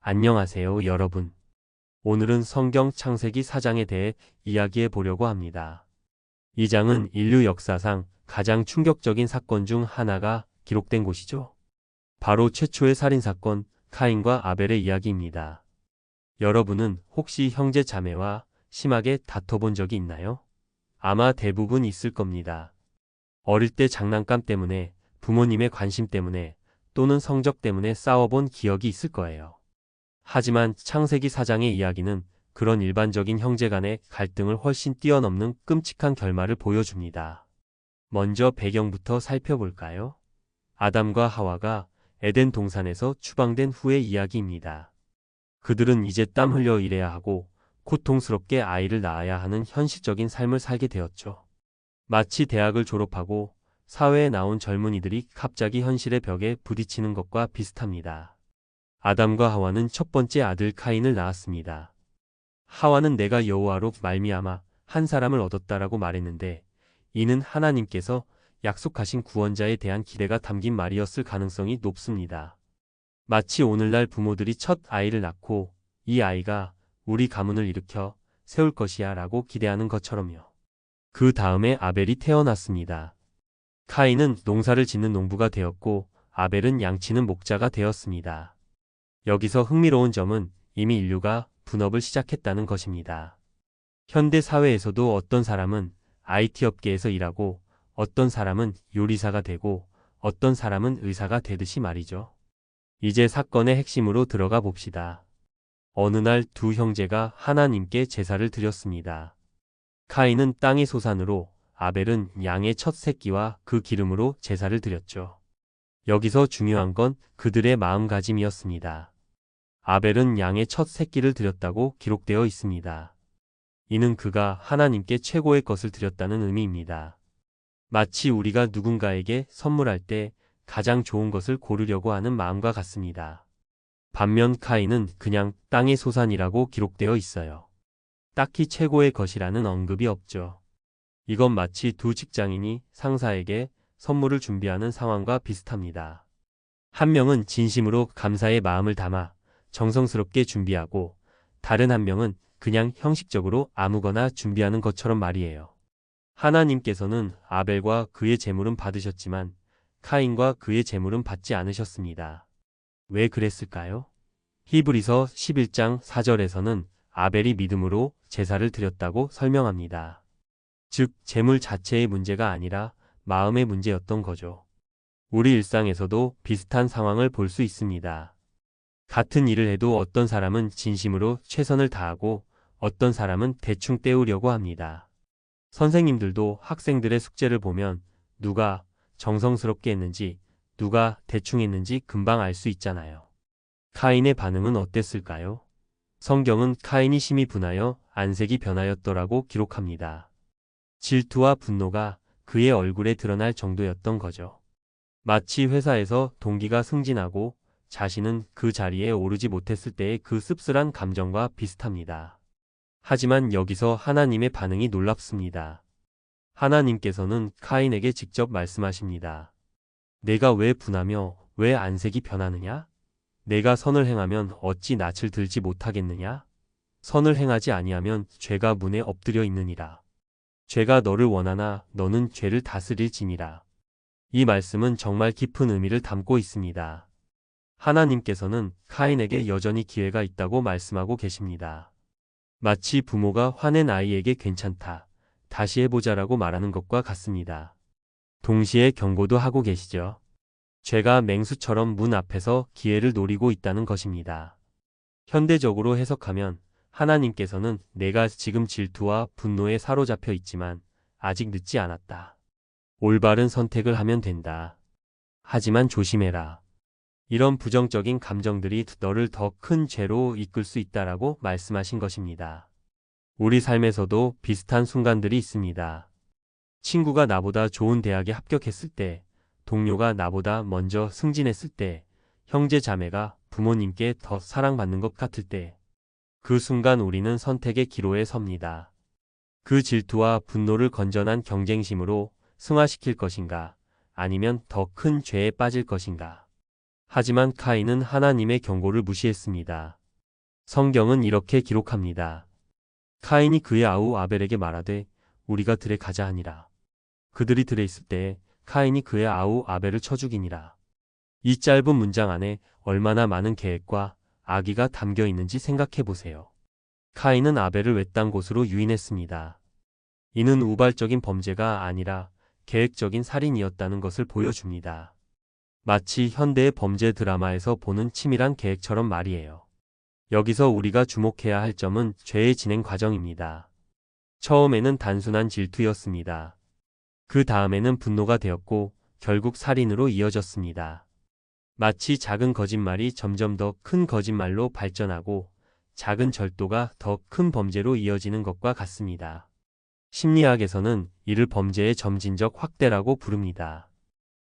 안녕하세요, 여러분. 오늘은 성경 창세기 4장에 대해 이야기해 보려고 합니다. 이 장은 인류 역사상 가장 충격적인 사건 중 하나가 기록된 곳이죠. 바로 최초의 살인사건, 카인과 아벨의 이야기입니다. 여러분은 혹시 형제 자매와 심하게 다퉈본 적이 있나요? 아마 대부분 있을 겁니다. 어릴 때 장난감 때문에, 부모님의 관심 때문에, 또는 성적 때문에 싸워본 기억이 있을 거예요. 하지만 창세기 4장의 이야기는 그런 일반적인 형제 간의 갈등을 훨씬 뛰어넘는 끔찍한 결말을 보여줍니다. 먼저 배경부터 살펴볼까요? 아담과 하와가 에덴 동산에서 추방된 후의 이야기입니다. 그들은 이제 땀 흘려 일해야 하고 고통스럽게 아이를 낳아야 하는 현실적인 삶을 살게 되었죠. 마치 대학을 졸업하고 사회에 나온 젊은이들이 갑자기 현실의 벽에 부딪히는 것과 비슷합니다. 아담과 하와는 첫 번째 아들 카인을 낳았습니다. 하와는 내가 여호와로 말미암아 한 사람을 얻었다라고 말했는데 이는 하나님께서 약속하신 구원자에 대한 기대가 담긴 말이었을 가능성이 높습니다. 마치 오늘날 부모들이 첫 아이를 낳고 이 아이가 우리 가문을 일으켜 세울 것이야 라고 기대하는 것처럼요. 그 다음에 아벨이 태어났습니다. 카인은 농사를 짓는 농부가 되었고 아벨은 양치는 목자가 되었습니다. 여기서 흥미로운 점은 이미 인류가 분업을 시작했다는 것입니다. 현대 사회에서도 어떤 사람은 IT 업계에서 일하고 어떤 사람은 요리사가 되고 어떤 사람은 의사가 되듯이 말이죠. 이제 사건의 핵심으로 들어가 봅시다. 어느 날 두 형제가 하나님께 제사를 드렸습니다. 카인은 땅의 소산으로, 아벨은 양의 첫 새끼와 그 기름으로 제사를 드렸죠. 여기서 중요한 건 그들의 마음가짐이었습니다. 아벨은 양의 첫 새끼를 드렸다고 기록되어 있습니다. 이는 그가 하나님께 최고의 것을 드렸다는 의미입니다. 마치 우리가 누군가에게 선물할 때 가장 좋은 것을 고르려고 하는 마음과 같습니다. 반면 카인은 그냥 땅의 소산이라고 기록되어 있어요. 딱히 최고의 것이라는 언급이 없죠. 이건 마치 두 직장인이 상사에게 선물을 준비하는 상황과 비슷합니다. 한 명은 진심으로 감사의 마음을 담아 정성스럽게 준비하고 다른 한 명은 그냥 형식적으로 아무거나 준비하는 것처럼 말이에요. 하나님께서는 아벨과 그의 제물은 받으셨지만 카인과 그의 제물은 받지 않으셨습니다. 왜 그랬을까요? 히브리서 11장 4절에서는 아벨이 믿음으로 제사를 드렸다고 설명합니다. 즉, 제물 자체의 문제가 아니라 마음의 문제였던 거죠. 우리 일상에서도 비슷한 상황을 볼 수 있습니다. 같은 일을 해도 어떤 사람은 진심으로 최선을 다하고 어떤 사람은 대충 때우려고 합니다. 선생님들도 학생들의 숙제를 보면 누가 정성스럽게 했는지 누가 대충 했는지 금방 알 수 있잖아요. 카인의 반응은 어땠을까요? 성경은 카인이 심히 분하여 안색이 변하였더라고 기록합니다. 질투와 분노가 그의 얼굴에 드러날 정도였던 거죠. 마치 회사에서 동기가 승진하고 자신은 그 자리에 오르지 못했을 때의 그 씁쓸한 감정과 비슷합니다. 하지만 여기서 하나님의 반응이 놀랍습니다. 하나님께서는 카인에게 직접 말씀하십니다. 내가 왜 분하며 왜 안색이 변하느냐? 내가 선을 행하면 어찌 낯을 들지 못하겠느냐? 선을 행하지 아니하면 죄가 문에 엎드려 있느니라. 죄가 너를 원하나 너는 죄를 다스릴지니라. 이 말씀은 정말 깊은 의미를 담고 있습니다. 하나님께서는 카인에게 여전히 기회가 있다고 말씀하고 계십니다. 마치 부모가 화낸 아이에게 괜찮다, 다시 해보자라고 말하는 것과 같습니다. 동시에 경고도 하고 계시죠. 죄가 맹수처럼 문 앞에서 기회를 노리고 있다는 것입니다. 현대적으로 해석하면 하나님께서는 내가 지금 질투와 분노에 사로잡혀 있지만 아직 늦지 않았다. 올바른 선택을 하면 된다. 하지만 조심해라. 이런 부정적인 감정들이 너를 더 큰 죄로 이끌 수 있다라고 말씀하신 것입니다. 우리 삶에서도 비슷한 순간들이 있습니다. 친구가 나보다 좋은 대학에 합격했을 때, 동료가 나보다 먼저 승진했을 때, 형제 자매가 부모님께 더 사랑받는 것 같을 때, 그 순간 우리는 선택의 기로에 섭니다. 그 질투와 분노를 건전한 경쟁심으로 승화시킬 것인가, 아니면 더 큰 죄에 빠질 것인가. 하지만 카인은 하나님의 경고를 무시했습니다. 성경은 이렇게 기록합니다. 카인이 그의 아우 아벨에게 말하되 우리가 들에 가자 하니라. 그들이 들에 있을 때에 카인이 그의 아우 아벨을 쳐 죽이니라. 이 짧은 문장 안에 얼마나 많은 계획과 악의가 담겨 있는지 생각해 보세요. 카인은 아벨을 외딴 곳으로 유인했습니다. 이는 우발적인 범죄가 아니라 계획적인 살인이었다는 것을 보여줍니다. 마치 현대의 범죄 드라마에서 보는 치밀한 계획처럼 말이에요. 여기서 우리가 주목해야 할 점은 죄의 진행 과정입니다. 처음에는 단순한 질투였습니다. 그 다음에는 분노가 되었고 결국 살인으로 이어졌습니다. 마치 작은 거짓말이 점점 더 큰 거짓말로 발전하고 작은 절도가 더 큰 범죄로 이어지는 것과 같습니다. 심리학에서는 이를 범죄의 점진적 확대라고 부릅니다.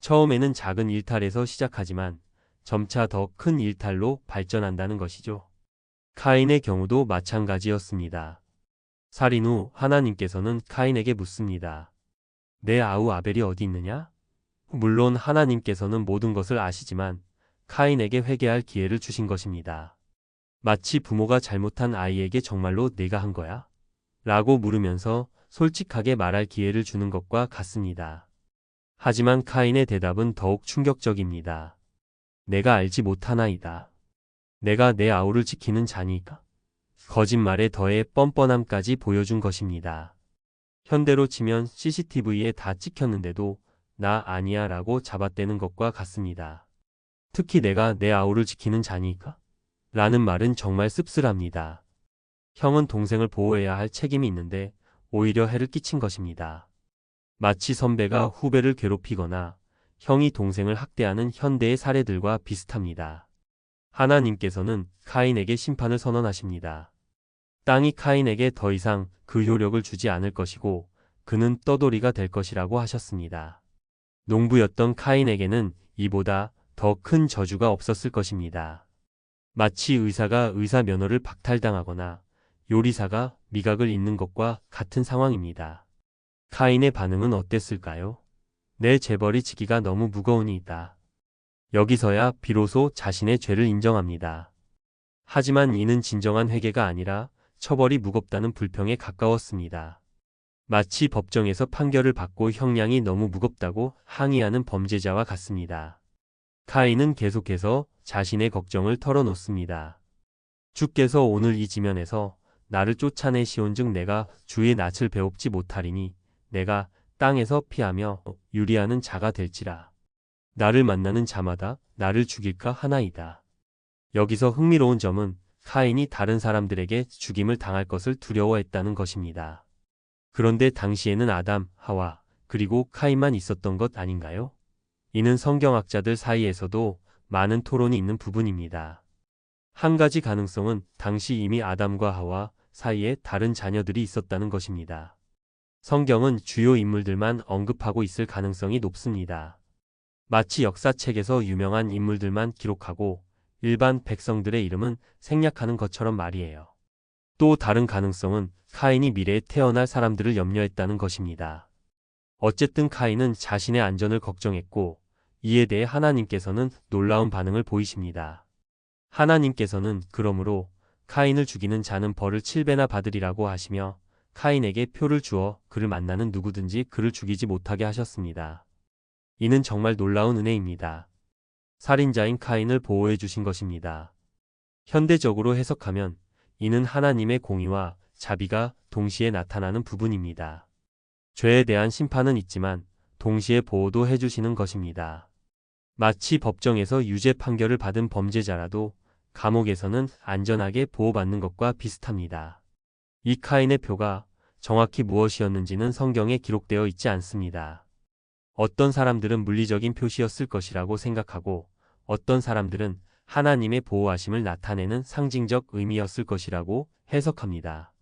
처음에는 작은 일탈에서 시작하지만 점차 더 큰 일탈로 발전한다는 것이죠. 카인의 경우도 마찬가지였습니다. 살인 후 하나님께서는 카인에게 묻습니다. 내 아우 아벨이 어디 있느냐? 물론 하나님께서는 모든 것을 아시지만 카인에게 회개할 기회를 주신 것입니다. 마치 부모가 잘못한 아이에게 정말로 내가 한 거야? 라고 물으면서 솔직하게 말할 기회를 주는 것과 같습니다. 하지만 카인의 대답은 더욱 충격적입니다. 내가 알지 못하나이다. 내가 내 아우를 지키는 자니까. 거짓말에 더해 뻔뻔함까지 보여준 것입니다. 현대로 치면 CCTV에 다 찍혔는데도 나 아니야 라고 잡아떼는 것과 같습니다. 특히 내가 내 아우를 지키는 자니까? 라는 말은 정말 씁쓸합니다. 형은 동생을 보호해야 할 책임이 있는데 오히려 해를 끼친 것입니다. 마치 선배가 후배를 괴롭히거나 형이 동생을 학대하는 현대의 사례들과 비슷합니다. 하나님께서는 카인에게 심판을 선언하십니다. 땅이 카인에게 더 이상 그 효력을 주지 않을 것이고 그는 떠돌이가 될 것이라고 하셨습니다. 농부였던 카인에게는 이보다 더 큰 저주가 없었을 것입니다. 마치 의사가 의사 면허를 박탈당하거나 요리사가 미각을 잃는 것과 같은 상황입니다. 카인의 반응은 어땠을까요? 내 재벌이 지기가 너무 무거우니이다. 여기서야 비로소 자신의 죄를 인정합니다. 하지만 이는 진정한 회개가 아니라 처벌이 무겁다는 불평에 가까웠습니다. 마치 법정에서 판결을 받고 형량이 너무 무겁다고 항의하는 범죄자와 같습니다. 카인은 계속해서 자신의 걱정을 털어놓습니다. 주께서 오늘 이 지면에서 나를 쫓아내시온즉 내가 주의 낯을 배웁지 못하리니 내가 땅에서 피하며 유리하는 자가 될지라. 나를 만나는 자마다 나를 죽일까 하나이다. 여기서 흥미로운 점은 카인이 다른 사람들에게 죽임을 당할 것을 두려워했다는 것입니다. 그런데 당시에는 아담, 하와, 그리고 카인만 있었던 것 아닌가요? 이는 성경학자들 사이에서도 많은 토론이 있는 부분입니다. 한 가지 가능성은 당시 이미 아담과 하와 사이에 다른 자녀들이 있었다는 것입니다. 성경은 주요 인물들만 언급하고 있을 가능성이 높습니다. 마치 역사책에서 유명한 인물들만 기록하고 일반 백성들의 이름은 생략하는 것처럼 말이에요. 또 다른 가능성은 카인이 미래에 태어날 사람들을 염려했다는 것입니다. 어쨌든 카인은 자신의 안전을 걱정했고 이에 대해 하나님께서는 놀라운 반응을 보이십니다. 하나님께서는 그러므로 카인을 죽이는 자는 벌을 7배나 받으리라고 하시며 카인에게 표를 주어 그를 만나는 누구든지 그를 죽이지 못하게 하셨습니다. 이는 정말 놀라운 은혜입니다. 살인자인 카인을 보호해 주신 것입니다. 현대적으로 해석하면 이는 하나님의 공의와 자비가 동시에 나타나는 부분입니다. 죄에 대한 심판은 있지만 동시에 보호도 해주시는 것입니다. 마치 법정에서 유죄 판결을 받은 범죄자라도 감옥에서는 안전하게 보호받는 것과 비슷합니다. 이 카인의 표가 정확히 무엇이었는지는 성경에 기록되어 있지 않습니다. 어떤 사람들은 물리적인 표시였을 것이라고 생각하고 어떤 사람들은 하나님의 보호하심을 나타내는 상징적 의미였을 것이라고 해석합니다.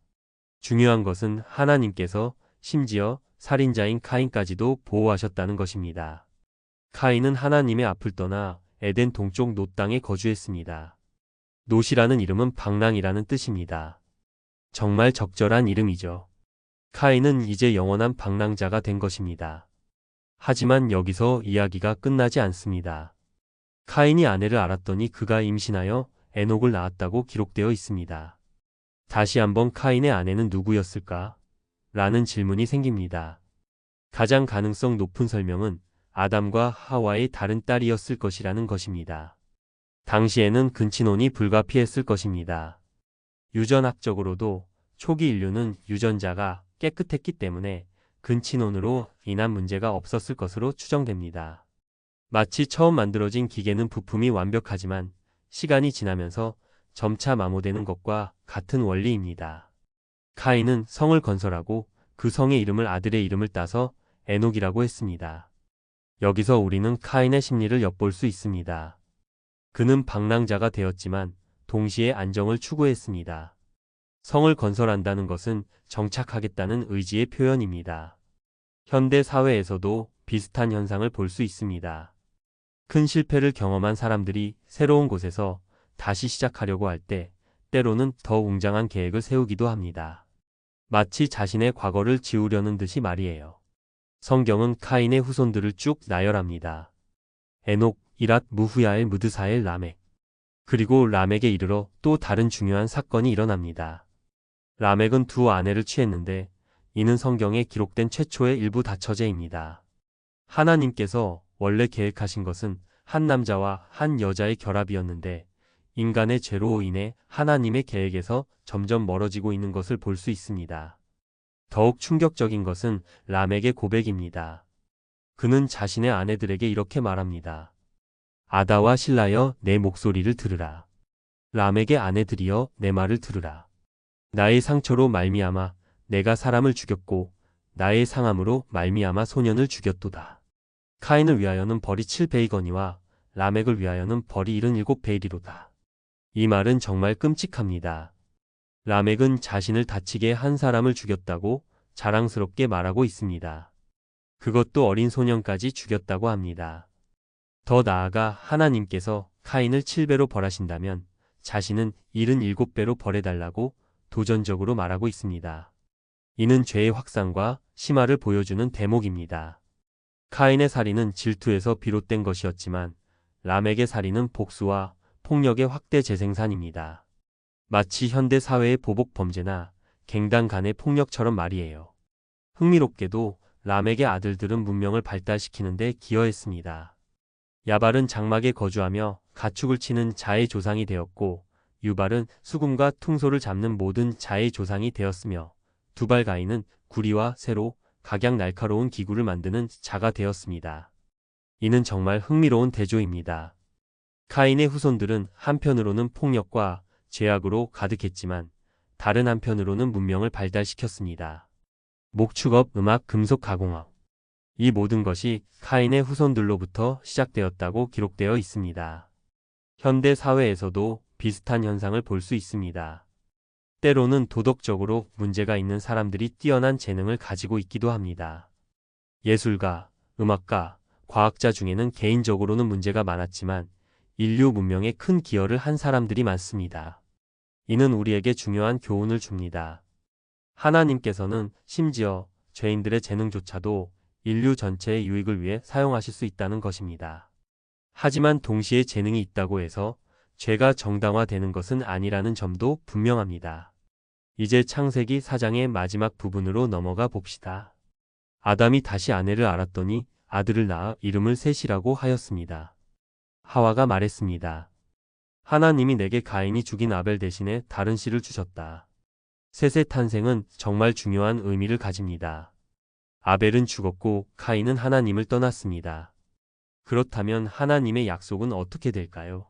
중요한 것은 하나님께서 심지어 살인자인 카인까지도 보호하셨다는 것입니다. 카인은 하나님의 앞을 떠나 에덴 동쪽 놋 땅에 거주했습니다. 놋이라는 이름은 방랑이라는 뜻입니다. 정말 적절한 이름이죠. 카인은 이제 영원한 방랑자가 된 것입니다. 하지만 여기서 이야기가 끝나지 않습니다. 카인이 아내를 알았더니 그가 임신하여 에녹을 낳았다고 기록되어 있습니다. 다시 한번 카인의 아내는 누구였을까? 라는 질문이 생깁니다. 가장 가능성 높은 설명은 아담과 하와의 다른 딸이었을 것이라는 것입니다. 당시에는 근친혼이 불가피했을 것입니다. 유전학적으로도 초기 인류는 유전자가 깨끗했기 때문에 근친혼으로 인한 문제가 없었을 것으로 추정됩니다. 마치 처음 만들어진 기계는 부품이 완벽하지만 시간이 지나면서 점차 마모되는 것과 같은 원리입니다. 카인은 성을 건설하고 그 성의 이름을 아들의 이름을 따서 에녹이라고 했습니다. 여기서 우리는 카인의 심리를 엿볼 수 있습니다. 그는 방랑자가 되었지만 동시에 안정을 추구했습니다. 성을 건설한다는 것은 정착하겠다는 의지의 표현입니다. 현대 사회에서도 비슷한 현상을 볼 수 있습니다. 큰 실패를 경험한 사람들이 새로운 곳에서 다시 시작하려고 할 때 때로는 더 웅장한 계획을 세우기도 합니다. 마치 자신의 과거를 지우려는 듯이 말이에요. 성경은 카인의 후손들을 쭉 나열합니다. 에녹, 이랏, 무후야엘, 무드사엘, 라멕. 그리고 라멕에 이르러 또 다른 중요한 사건이 일어납니다. 라멕은 두 아내를 취했는데 이는 성경에 기록된 최초의 일부 다처제입니다. 하나님께서 원래 계획하신 것은 한 남자와 한 여자의 결합이었는데 인간의 죄로 인해 하나님의 계획에서 점점 멀어지고 있는 것을 볼 수 있습니다. 더욱 충격적인 것은 라멕의 고백입니다. 그는 자신의 아내들에게 이렇게 말합니다. 아다와 실라여 내 목소리를 들으라. 라멕의 아내들이여 내 말을 들으라. 나의 상처로 말미암아 내가 사람을 죽였고 나의 상함으로 말미암아 소년을 죽였도다. 카인을 위하여는 벌이 7베이거니와 라멕을 위하여는 벌이 77베이리로다. 이 말은 정말 끔찍합니다. 라멕은 자신을 다치게 한 사람을 죽였다고 자랑스럽게 말하고 있습니다. 그것도 어린 소년까지 죽였다고 합니다. 더 나아가 하나님께서 카인을 7배로 벌하신다면 자신은 77배로 벌해달라고 도전적으로 말하고 있습니다. 이는 죄의 확산과 심화를 보여주는 대목입니다. 카인의 살인은 질투에서 비롯된 것이었지만 라멕의 살인은 복수와 폭력의 확대 재생산입니다. 마치 현대 사회의 보복 범죄나 갱단 간의 폭력처럼 말이에요. 흥미롭게도 라멕의 아들들은 문명을 발달시키는 데 기여했습니다. 야발은 장막에 거주하며 가축을 치는 자의 조상이 되었고 유발은 수금과 퉁소를 잡는 모든 자의 조상이 되었으며 두발가인은 구리와 세로, 각양 날카로운 기구를 만드는 자가 되었습니다. 이는 정말 흥미로운 대조입니다. 카인의 후손들은 한편으로는 폭력과 죄악으로 가득했지만 다른 한편으로는 문명을 발달시켰습니다. 목축업, 음악, 금속 가공업. 이 모든 것이 카인의 후손들로부터 시작되었다고 기록되어 있습니다. 현대 사회에서도 비슷한 현상을 볼 수 있습니다. 때로는 도덕적으로 문제가 있는 사람들이 뛰어난 재능을 가지고 있기도 합니다. 예술가, 음악가, 과학자 중에는 개인적으로는 문제가 많았지만 인류 문명에 큰 기여를 한 사람들이 많습니다. 이는 우리에게 중요한 교훈을 줍니다. 하나님께서는 심지어 죄인들의 재능조차도 인류 전체의 유익을 위해 사용하실 수 있다는 것입니다. 하지만 동시에 재능이 있다고 해서 죄가 정당화되는 것은 아니라는 점도 분명합니다. 이제 창세기 4장의 마지막 부분으로 넘어가 봅시다. 아담이 다시 아내를 알았더니 아들을 낳아 이름을 셋이라고 하였습니다. 하와가 말했습니다. 하나님이 내게 가인이 죽인 아벨 대신에 다른 씨를 주셨다. 셋의 탄생은 정말 중요한 의미를 가집니다. 아벨은 죽었고 카인은 하나님을 떠났습니다. 그렇다면 하나님의 약속은 어떻게 될까요?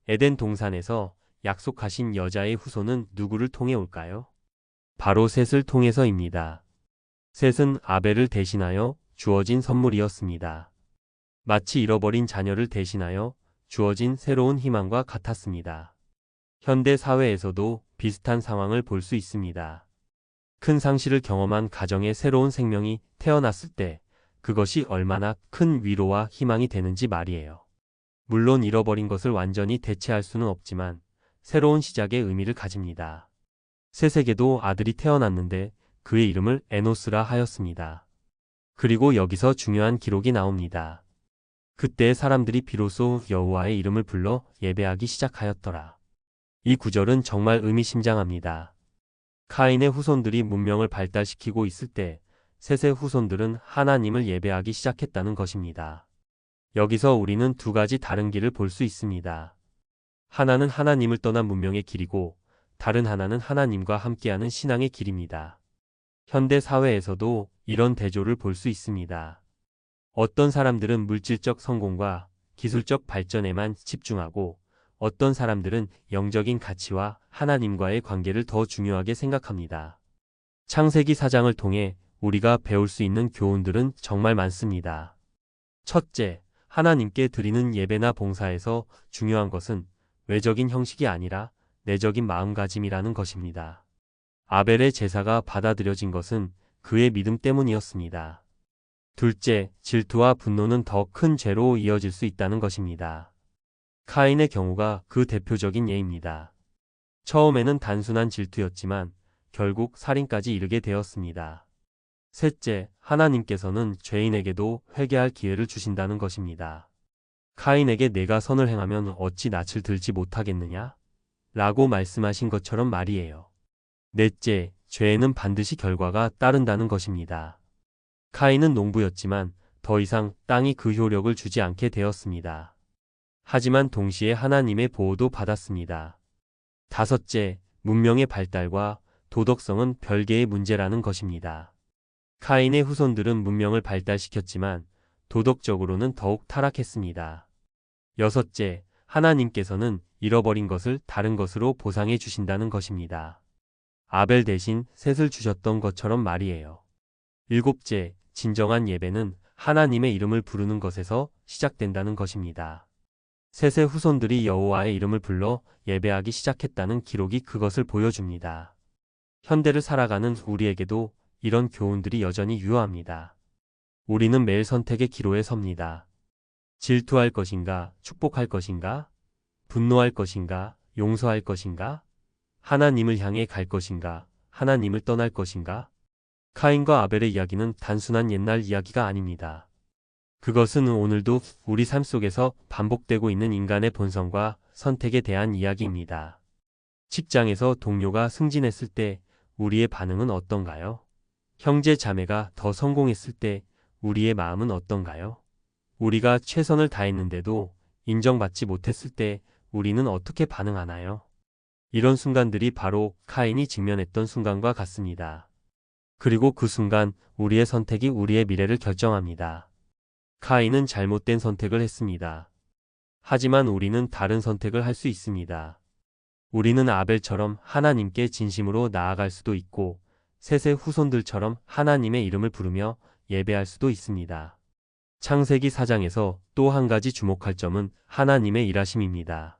에덴 동산에서 약속하신 여자의 후손은 누구를 통해 올까요? 바로 셋을 통해서입니다. 셋은 아벨을 대신하여 주어진 선물이었습니다. 마치 잃어버린 자녀를 대신하여 주어진 새로운 희망과 같았습니다. 현대 사회에서도 비슷한 상황을 볼 수 있습니다. 큰 상실을 경험한 가정에 새로운 생명이 태어났을 때 그것이 얼마나 큰 위로와 희망이 되는지 말이에요. 물론 잃어버린 것을 완전히 대체할 수는 없지만 새로운 시작의 의미를 가집니다. 셋에게도 아들이 태어났는데 그의 이름을 에노스라 하였습니다. 그리고 여기서 중요한 기록이 나옵니다. 그때 사람들이 비로소 여호와의 이름을 불러 예배하기 시작하였더라. 이 구절은 정말 의미심장합니다. 카인의 후손들이 문명을 발달시키고 있을 때 셋의 후손들은 하나님을 예배하기 시작했다는 것입니다. 여기서 우리는 두 가지 다른 길을 볼 수 있습니다. 하나는 하나님을 떠난 문명의 길이고 다른 하나는 하나님과 함께하는 신앙의 길입니다. 현대 사회에서도 이런 대조를 볼 수 있습니다. 어떤 사람들은 물질적 성공과 기술적 발전에만 집중하고 어떤 사람들은 영적인 가치와 하나님과의 관계를 더 중요하게 생각합니다. 창세기 4장을 통해 우리가 배울 수 있는 교훈들은 정말 많습니다. 첫째, 하나님께 드리는 예배나 봉사에서 중요한 것은 외적인 형식이 아니라 내적인 마음가짐이라는 것입니다. 아벨의 제사가 받아들여진 것은 그의 믿음 때문이었습니다. 둘째, 질투와 분노는 더 큰 죄로 이어질 수 있다는 것입니다. 카인의 경우가 그 대표적인 예입니다. 처음에는 단순한 질투였지만 결국 살인까지 이르게 되었습니다. 셋째, 하나님께서는 죄인에게도 회개할 기회를 주신다는 것입니다. 카인에게 내가 선을 행하면 어찌 낯을 들지 못하겠느냐? 라고 말씀하신 것처럼 말이에요. 넷째, 죄에는 반드시 결과가 따른다는 것입니다. 카인은 농부였지만 더 이상 땅이 그 효력을 주지 않게 되었습니다. 하지만 동시에 하나님의 보호도 받았습니다. 다섯째, 문명의 발달과 도덕성은 별개의 문제라는 것입니다. 카인의 후손들은 문명을 발달시켰지만 도덕적으로는 더욱 타락했습니다. 여섯째, 하나님께서는 잃어버린 것을 다른 것으로 보상해 주신다는 것입니다. 아벨 대신 셋을 주셨던 것처럼 말이에요. 일곱째, 진정한 예배는 하나님의 이름을 부르는 것에서 시작된다는 것입니다. 셋의 후손들이 여호와의 이름을 불러 예배하기 시작했다는 기록이 그것을 보여줍니다. 현대를 살아가는 우리에게도 이런 교훈들이 여전히 유효합니다. 우리는 매일 선택의 기로에 섭니다. 질투할 것인가, 축복할 것인가, 분노할 것인가, 용서할 것인가, 하나님을 향해 갈 것인가, 하나님을 떠날 것인가. 카인과 아벨의 이야기는 단순한 옛날 이야기가 아닙니다. 그것은 오늘도 우리 삶 속에서 반복되고 있는 인간의 본성과 선택에 대한 이야기입니다. 직장에서 동료가 승진했을 때 우리의 반응은 어떤가요? 형제 자매가 더 성공했을 때 우리의 마음은 어떤가요? 우리가 최선을 다했는데도 인정받지 못했을 때 우리는 어떻게 반응하나요? 이런 순간들이 바로 카인이 직면했던 순간과 같습니다. 그리고 그 순간 우리의 선택이 우리의 미래를 결정합니다. 카인은 잘못된 선택을 했습니다. 하지만 우리는 다른 선택을 할 수 있습니다. 우리는 아벨처럼 하나님께 진심으로 나아갈 수도 있고 셋의 후손들처럼 하나님의 이름을 부르며 예배할 수도 있습니다. 창세기 4장에서 또 한 가지 주목할 점은 하나님의 일하심입니다.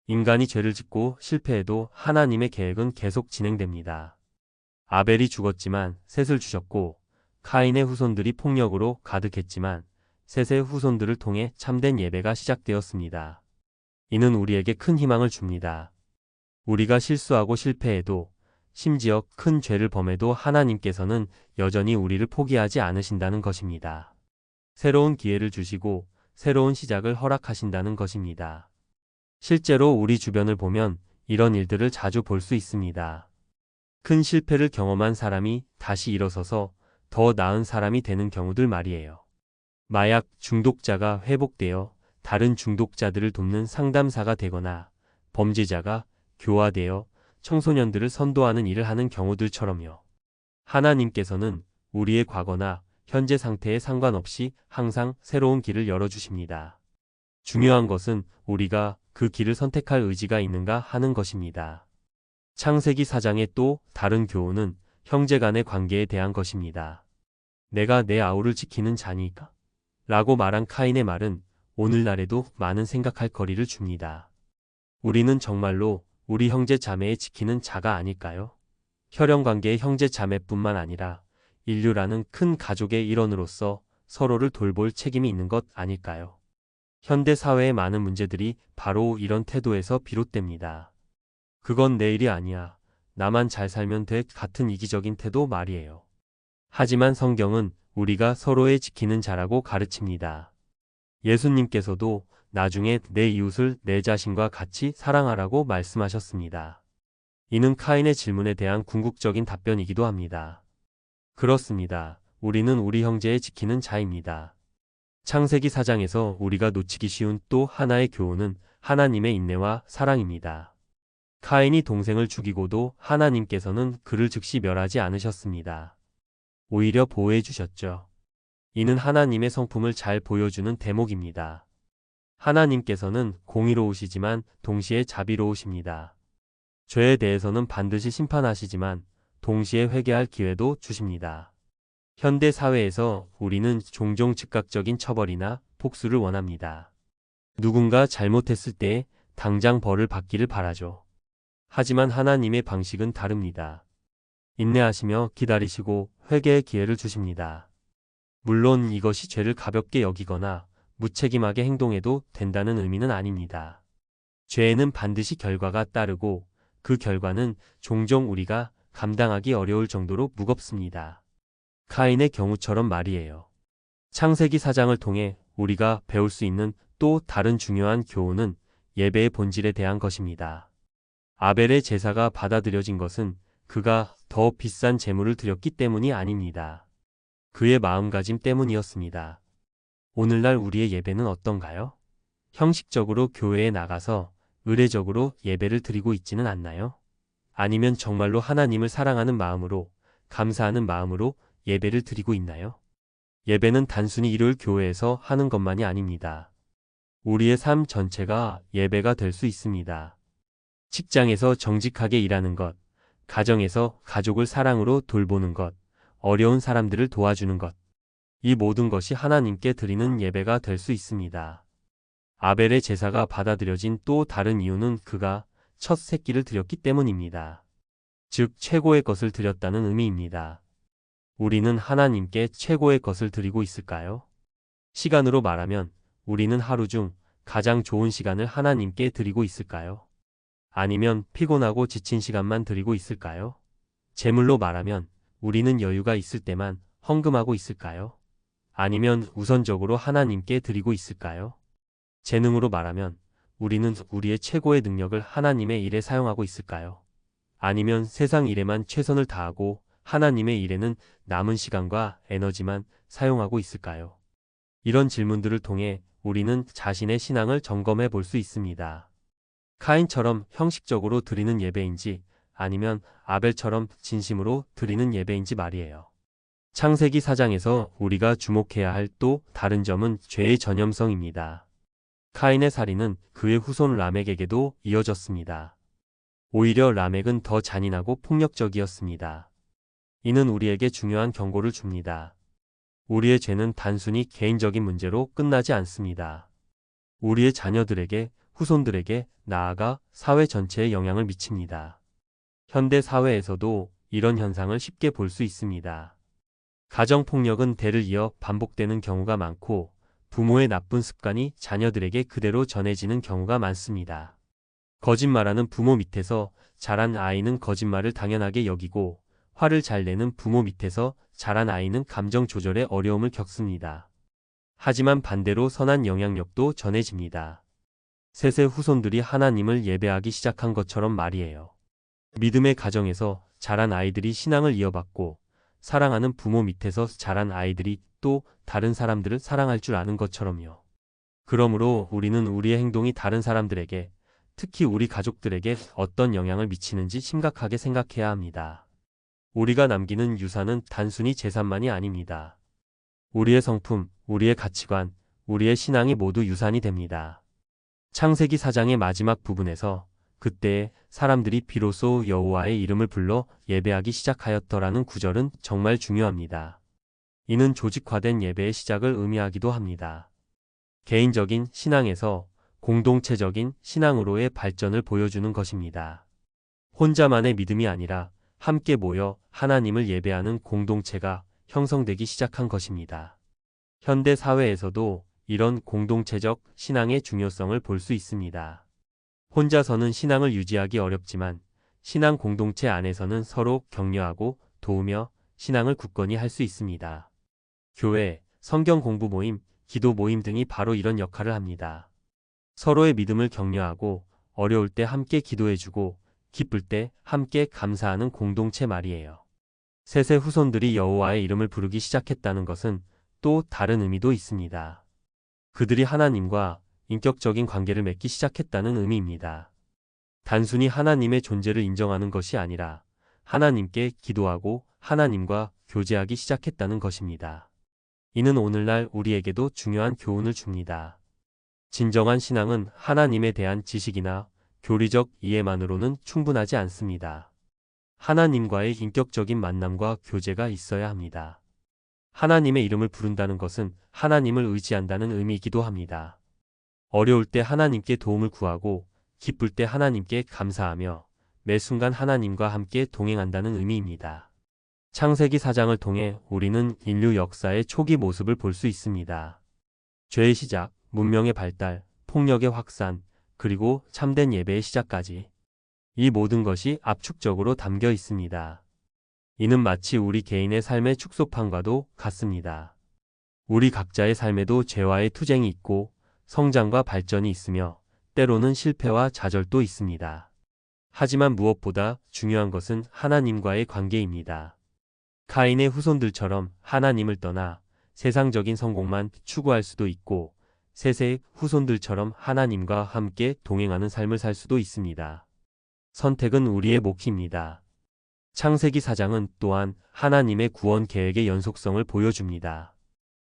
인간이 죄를 짓고 실패해도 하나님의 계획은 계속 진행됩니다. 아벨이 죽었지만 셋을 주셨고 카인의 후손들이 폭력으로 가득했지만 셋의 후손들을 통해 참된 예배가 시작되었습니다. 이는 우리에게 큰 희망을 줍니다. 우리가 실수하고 실패해도 심지어 큰 죄를 범해도 하나님께서는 여전히 우리를 포기하지 않으신다는 것입니다. 새로운 기회를 주시고 새로운 시작을 허락하신다는 것입니다. 실제로 우리 주변을 보면 이런 일들을 자주 볼 수 있습니다. 큰 실패를 경험한 사람이 다시 일어서서 더 나은 사람이 되는 경우들 말이에요. 마약 중독자가 회복되어 다른 중독자들을 돕는 상담사가 되거나 범죄자가 교화되어 청소년들을 선도하는 일을 하는 경우들처럼요. 하나님께서는 우리의 과거나 현재 상태에 상관없이 항상 새로운 길을 열어주십니다. 중요한 것은 우리가 그 길을 선택할 의지가 있는가 하는 것입니다. 창세기 4장의 또 다른 교훈은 형제 간의 관계에 대한 것입니다. 내가 내 아우를 지키는 자니까? 라고 말한 카인의 말은 오늘날에도 많은 생각할 거리를 줍니다. 우리는 정말로 우리 형제 자매의 지키는 자가 아닐까요? 혈연관계의 형제 자매뿐만 아니라 인류라는 큰 가족의 일원으로서 서로를 돌볼 책임이 있는 것 아닐까요? 현대 사회의 많은 문제들이 바로 이런 태도에서 비롯됩니다. 그건 내 일이 아니야. 나만 잘 살면 돼 같은 이기적인 태도 말이에요. 하지만 성경은 우리가 서로의 지키는 자라고 가르칩니다. 예수님께서도 나중에 내 이웃을 내 자신과 같이 사랑하라고 말씀하셨습니다. 이는 카인의 질문에 대한 궁극적인 답변이기도 합니다. 그렇습니다. 우리는 우리 형제의 지키는 자입니다. 창세기 4장에서 우리가 놓치기 쉬운 또 하나의 교훈은 하나님의 인내와 사랑입니다. 카인이 동생을 죽이고도 하나님께서는 그를 즉시 멸하지 않으셨습니다. 오히려 보호해 주셨죠. 이는 하나님의 성품을 잘 보여주는 대목입니다. 하나님께서는 공의로우시지만 동시에 자비로우십니다. 죄에 대해서는 반드시 심판하시지만 동시에 회개할 기회도 주십니다. 현대 사회에서 우리는 종종 즉각적인 처벌이나 복수를 원합니다. 누군가 잘못했을 때 당장 벌을 받기를 바라죠. 하지만 하나님의 방식은 다릅니다. 인내하시며 기다리시고 회개의 기회를 주십니다. 물론 이것이 죄를 가볍게 여기거나 무책임하게 행동해도 된다는 의미는 아닙니다. 죄에는 반드시 결과가 따르고 그 결과는 종종 우리가 감당하기 어려울 정도로 무겁습니다. 카인의 경우처럼 말이에요. 창세기 4장을 통해 우리가 배울 수 있는 또 다른 중요한 교훈은 예배의 본질에 대한 것입니다. 아벨의 제사가 받아들여진 것은 그가 더 비싼 제물을 드렸기 때문이 아닙니다. 그의 마음가짐 때문이었습니다. 오늘날 우리의 예배는 어떤가요? 형식적으로 교회에 나가서 의례적으로 예배를 드리고 있지는 않나요? 아니면 정말로 하나님을 사랑하는 마음으로, 감사하는 마음으로 예배를 드리고 있나요? 예배는 단순히 일요일 교회에서 하는 것만이 아닙니다. 우리의 삶 전체가 예배가 될 수 있습니다. 직장에서 정직하게 일하는 것, 가정에서 가족을 사랑으로 돌보는 것, 어려운 사람들을 도와주는 것. 이 모든 것이 하나님께 드리는 예배가 될 수 있습니다. 아벨의 제사가 받아들여진 또 다른 이유는 그가 첫 새끼를 드렸기 때문입니다. 즉 최고의 것을 드렸다는 의미입니다. 우리는 하나님께 최고의 것을 드리고 있을까요? 시간으로 말하면 우리는 하루 중 가장 좋은 시간을 하나님께 드리고 있을까요? 아니면 피곤하고 지친 시간만 드리고 있을까요? 재물로 말하면 우리는 여유가 있을 때만 헌금하고 있을까요? 아니면 우선적으로 하나님께 드리고 있을까요? 재능으로 말하면 우리는 우리의 최고의 능력을 하나님의 일에 사용하고 있을까요? 아니면 세상 일에만 최선을 다하고 하나님의 일에는 남은 시간과 에너지만 사용하고 있을까요? 이런 질문들을 통해 우리는 자신의 신앙을 점검해 볼 수 있습니다. 카인처럼 형식적으로 드리는 예배인지 아니면 아벨처럼 진심으로 드리는 예배인지 말이에요. 창세기 4장에서 우리가 주목해야 할 또 다른 점은 죄의 전염성입니다. 카인의 살인은 그의 후손 라멕에게도 이어졌습니다. 오히려 라멕은 더 잔인하고 폭력적이었습니다. 이는 우리에게 중요한 경고를 줍니다. 우리의 죄는 단순히 개인적인 문제로 끝나지 않습니다. 우리의 자녀들에게, 후손들에게, 나아가 사회 전체에 영향을 미칩니다. 현대 사회에서도 이런 현상을 쉽게 볼 수 있습니다. 가정폭력은 대를 이어 반복되는 경우가 많고 부모의 나쁜 습관이 자녀들에게 그대로 전해지는 경우가 많습니다. 거짓말하는 부모 밑에서 자란 아이는 거짓말을 당연하게 여기고 화를 잘 내는 부모 밑에서 자란 아이는 감정 조절에 어려움을 겪습니다. 하지만 반대로 선한 영향력도 전해집니다. 셋의 후손들이 하나님을 예배하기 시작한 것처럼 말이에요. 믿음의 가정에서 자란 아이들이 신앙을 이어받고 사랑하는 부모 밑에서 자란 아이들이 또 다른 사람들을 사랑할 줄 아는 것처럼요. 그러므로 우리는 우리의 행동이 다른 사람들에게, 특히 우리 가족들에게 어떤 영향을 미치는지 심각하게 생각해야 합니다. 우리가 남기는 유산은 단순히 재산만이 아닙니다. 우리의 성품, 우리의 가치관, 우리의 신앙이 모두 유산이 됩니다. 창세기 4장의 마지막 부분에서 그때 사람들이 비로소 여호와의 이름을 불러 예배하기 시작하였더라는 구절은 정말 중요합니다. 이는 조직화된 예배의 시작을 의미하기도 합니다. 개인적인 신앙에서 공동체적인 신앙으로의 발전을 보여주는 것입니다. 혼자만의 믿음이 아니라 함께 모여 하나님을 예배하는 공동체가 형성되기 시작한 것입니다. 현대 사회에서도 이런 공동체적 신앙의 중요성을 볼 수 있습니다. 혼자서는 신앙을 유지하기 어렵지만 신앙 공동체 안에서는 서로 격려하고 도우며 신앙을 굳건히 할 수 있습니다. 교회, 성경 공부 모임, 기도 모임 등이 바로 이런 역할을 합니다. 서로의 믿음을 격려하고 어려울 때 함께 기도해주고 기쁠 때 함께 감사하는 공동체 말이에요. 셋의 후손들이 여호와의 이름을 부르기 시작했다는 것은 또 다른 의미도 있습니다. 그들이 하나님과 인격적인 관계를 맺기 시작했다는 의미입니다. 단순히 하나님의 존재를 인정하는 것이 아니라 하나님께 기도하고 하나님과 교제하기 시작했다는 것입니다. 이는 오늘날 우리에게도 중요한 교훈을 줍니다. 진정한 신앙은 하나님에 대한 지식이나 교리적 이해만으로는 충분하지 않습니다. 하나님과의 인격적인 만남과 교제가 있어야 합니다. 하나님의 이름을 부른다는 것은 하나님을 의지한다는 의미이기도 합니다. 어려울 때 하나님께 도움을 구하고 기쁠 때 하나님께 감사하며 매 순간 하나님과 함께 동행한다는 의미입니다. 창세기 4장을 통해 우리는 인류 역사의 초기 모습을 볼 수 있습니다. 죄의 시작, 문명의 발달, 폭력의 확산, 그리고 참된 예배의 시작까지 이 모든 것이 압축적으로 담겨 있습니다. 이는 마치 우리 개인의 삶의 축소판과도 같습니다. 우리 각자의 삶에도 죄와의 투쟁이 있고 성장과 발전이 있으며 때로는 실패와 좌절도 있습니다. 하지만 무엇보다 중요한 것은 하나님과의 관계입니다. 카인의 후손들처럼 하나님을 떠나 세상적인 성공만 추구할 수도 있고 셋의 후손들처럼 하나님과 함께 동행하는 삶을 살 수도 있습니다. 선택은 우리의 몫입니다. 창세기 4장은 또한 하나님의 구원 계획의 연속성을 보여줍니다.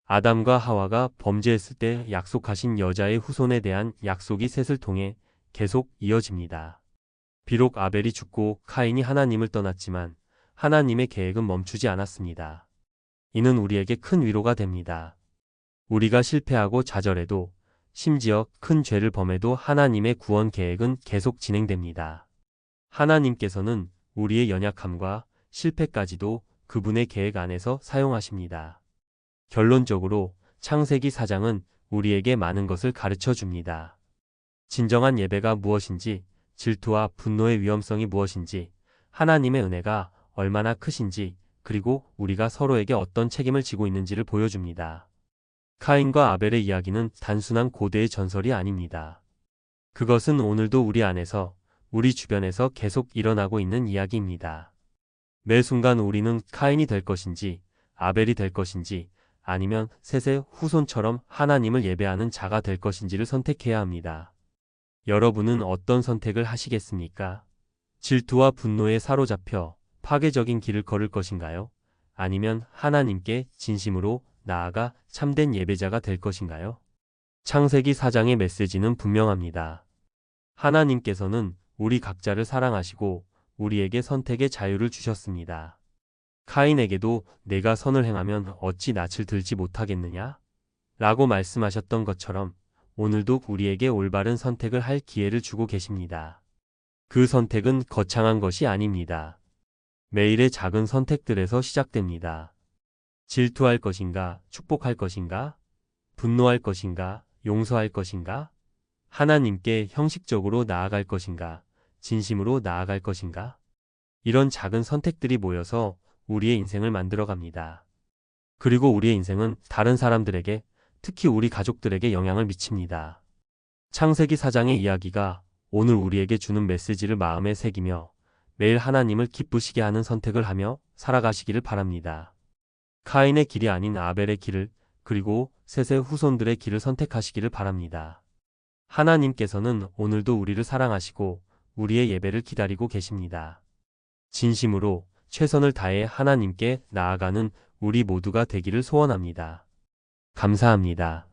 아담과 하와가 범죄했을 때 약속하신 여자의 후손에 대한 약속이 셋을 통해 계속 이어집니다. 비록 아벨이 죽고 카인이 하나님을 떠났지만 하나님의 계획은 멈추지 않았습니다. 이는 우리에게 큰 위로가 됩니다. 우리가 실패하고 좌절해도 심지어 큰 죄를 범해도 하나님의 구원 계획은 계속 진행됩니다. 하나님께서는 우리의 연약함과 실패까지도 그분의 계획 안에서 사용하십니다. 결론적으로 창세기 4장은 우리에게 많은 것을 가르쳐 줍니다. 진정한 예배가 무엇인지, 질투와 분노의 위험성이 무엇인지, 하나님의 은혜가 얼마나 크신지, 그리고 우리가 서로에게 어떤 책임을 지고 있는지를 보여줍니다. 카인과 아벨의 이야기는 단순한 고대의 전설이 아닙니다. 그것은 오늘도 우리 안에서, 우리 주변에서 계속 일어나고 있는 이야기입니다. 매 순간 우리는 카인이 될 것인지, 아벨이 될 것인지, 아니면 셋의 후손처럼 하나님을 예배하는 자가 될 것인지를 선택해야 합니다. 여러분은 어떤 선택을 하시겠습니까? 질투와 분노에 사로잡혀 파괴적인 길을 걸을 것인가요? 아니면 하나님께 진심으로 나아가 참된 예배자가 될 것인가요? 창세기 4장의 메시지는 분명합니다. 하나님께서는 우리 각자를 사랑하시고 우리에게 선택의 자유를 주셨습니다. 카인에게도 내가 선을 행하면 어찌 낯을 들지 못하겠느냐? 라고 말씀하셨던 것처럼 오늘도 우리에게 올바른 선택을 할 기회를 주고 계십니다. 그 선택은 거창한 것이 아닙니다. 매일의 작은 선택들에서 시작됩니다. 질투할 것인가, 축복할 것인가, 분노할 것인가, 용서할 것인가, 하나님께 형식적으로 나아갈 것인가, 진심으로 나아갈 것인가? 이런 작은 선택들이 모여서 우리의 인생을 만들어갑니다. 그리고 우리의 인생은 다른 사람들에게, 특히 우리 가족들에게 영향을 미칩니다. 창세기 4장의 이야기가 오늘 우리에게 주는 메시지를 마음에 새기며 매일 하나님을 기쁘시게 하는 선택을 하며 살아가시기를 바랍니다. 카인의 길이 아닌 아벨의 길을, 그리고 셋의 후손들의 길을 선택하시기를 바랍니다. 하나님께서는 오늘도 우리를 사랑하시고 우리의 예배를 기다리고 계십니다. 진심으로 최선을 다해 하나님께 나아가는 우리 모두가 되기를 소원합니다. 감사합니다.